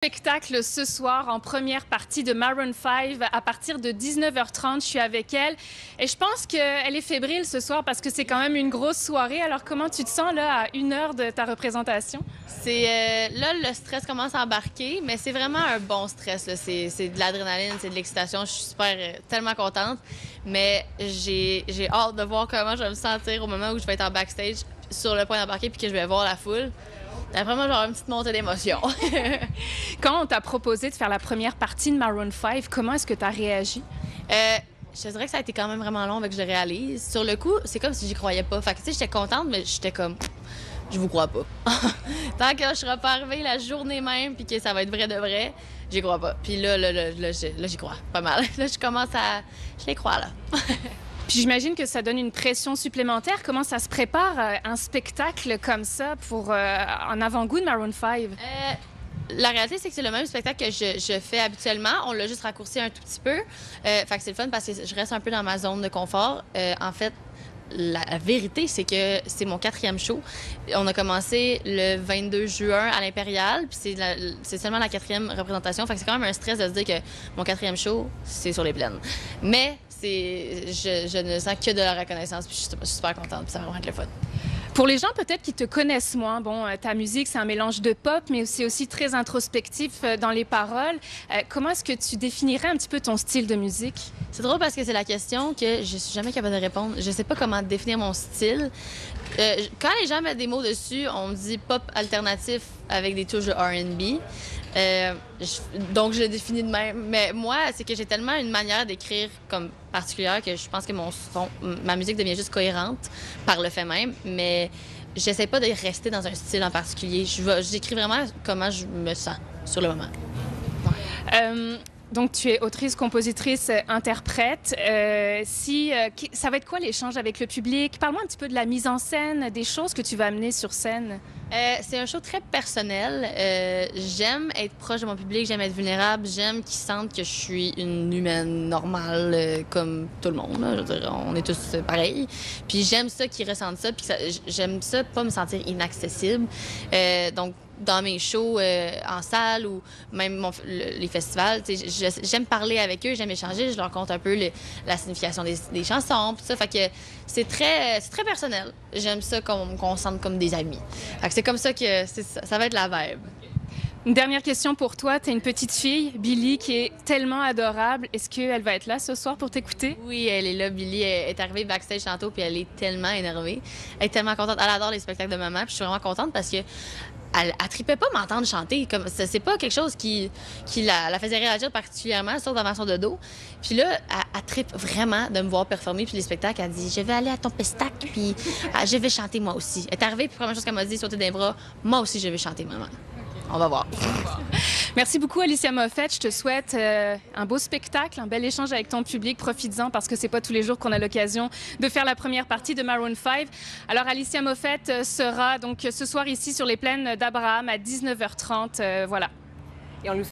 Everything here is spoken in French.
Spectacle ce soir en première partie de Maroon 5 à partir de 19h30. Je suis avec elle et je pense qu'elle est fébrile ce soir parce que c'est quand même une grosse soirée. Alors comment tu te sens là à 1 heure de ta représentation? Là, le stress commence à embarquer, mais c'est vraiment un bon stress. C'est de l'adrénaline, c'est de l'excitation. Je suis tellement contente, mais j'ai hâte de voir comment je vais me sentir au moment où je vais être en backstage sur le point d'embarquer puis que je vais voir la foule. D'après moi, genre une petite montée d'émotion. Quand on t'a proposé de faire la première partie de Maroon 5, comment est-ce que tu as réagi? Je te dirais que ça a été quand même vraiment long avec que je réalise. Sur le coup, c'est comme si j'y croyais pas. Fait que, tu sais, j'étais contente, mais j'étais comme, je vous crois pas. Tant que je serai pas arrivée la journée même puis que ça va être vrai de vrai, j'y crois pas. Puis là, j'y crois pas mal. Là, je les crois, là. Puis j'imagine que ça donne une pression supplémentaire. Comment ça se prépare un spectacle comme ça pour en avant-goût de Maroon 5? La réalité, c'est que c'est le même spectacle que je fais habituellement. On l'a juste raccourci un tout petit peu. Fait que c'est le fun parce que je reste un peu dans ma zone de confort. En fait, la vérité, c'est que c'est mon 4e show. On a commencé le 22 juin à l'Impérial, puis c'est seulement la 4e représentation. Fait que c'est quand même un stress de se dire que mon 4e show, c'est sur les plaines. Mais je ne sens que de la reconnaissance, puis je suis super contente, puis ça va vraiment être le fun. Pour les gens peut-être qui te connaissent moins, bon, ta musique, c'est un mélange de pop, mais c'est aussi très introspectif dans les paroles. Comment est-ce que tu définirais un petit peu ton style de musique? C'est drôle parce que c'est la question que je suis jamais capable de répondre. Je sais pas comment définir mon style. Quand les gens mettent des mots dessus, on me dit pop alternatif avec des touches de R&B. Donc, je le définis de même. Mais moi, c'est que j'ai tellement une manière d'écrire comme particulière que je pense que ma musique devient juste cohérente par le fait même. Mais j'essaie pas de rester dans un style en particulier. J'écris vraiment comment je me sens sur le moment. Donc, tu es autrice, compositrice, interprète. Ça va être quoi l'échange avec le public? Parle-moi un petit peu de la mise en scène, des choses que tu vas amener sur scène. C'est un show très personnel. J'aime être proche de mon public, j'aime être vulnérable, j'aime qu'ils sentent que je suis une humaine normale comme tout le monde. Là. Je veux dire, on est tous pareils. Puis j'aime ça qu'ils ressentent ça, puis j'aime ça pas me sentir inaccessible. Donc, dans mes shows en salle ou même les festivals, j'aime parler avec eux, j'aime échanger, je leur conte un peu la signification des chansons, tout ça. Fait que c'est très personnel. J'aime ça qu'on se sente comme des amis. Fait que c'est comme ça que ça va être la vibe. Une dernière question pour toi. Tu as une petite fille, Billy, qui est tellement adorable. Est-ce qu'elle va être là ce soir pour t'écouter? Oui, elle est là. Billy est arrivée backstage tantôt, puis elle est tellement énervée. Elle est tellement contente. Elle adore les spectacles de maman, puis je suis vraiment contente parce que elle tripait pas m'entendre chanter. Comme c'est pas quelque chose qui la faisait réagir particulièrement, sauf dans ma son de dos. Puis là, elle trippe vraiment de me voir performer. Puis les spectacles, elle dit « Je vais aller à ton pestacle, puis je vais chanter moi aussi. » Elle est arrivée, puis la première chose qu'elle m'a dit, sauter des bras, « Moi aussi, je vais chanter, maman. » On va voir. Merci beaucoup, Alicia Moffett. Je te souhaite un beau spectacle, un bel échange avec ton public. Profites-en parce que c'est pas tous les jours qu'on a l'occasion de faire la première partie de Maroon 5. Alors, Alicia Moffett sera donc ce soir ici sur les plaines d'Abraham à 19h30. Voilà. Et on nous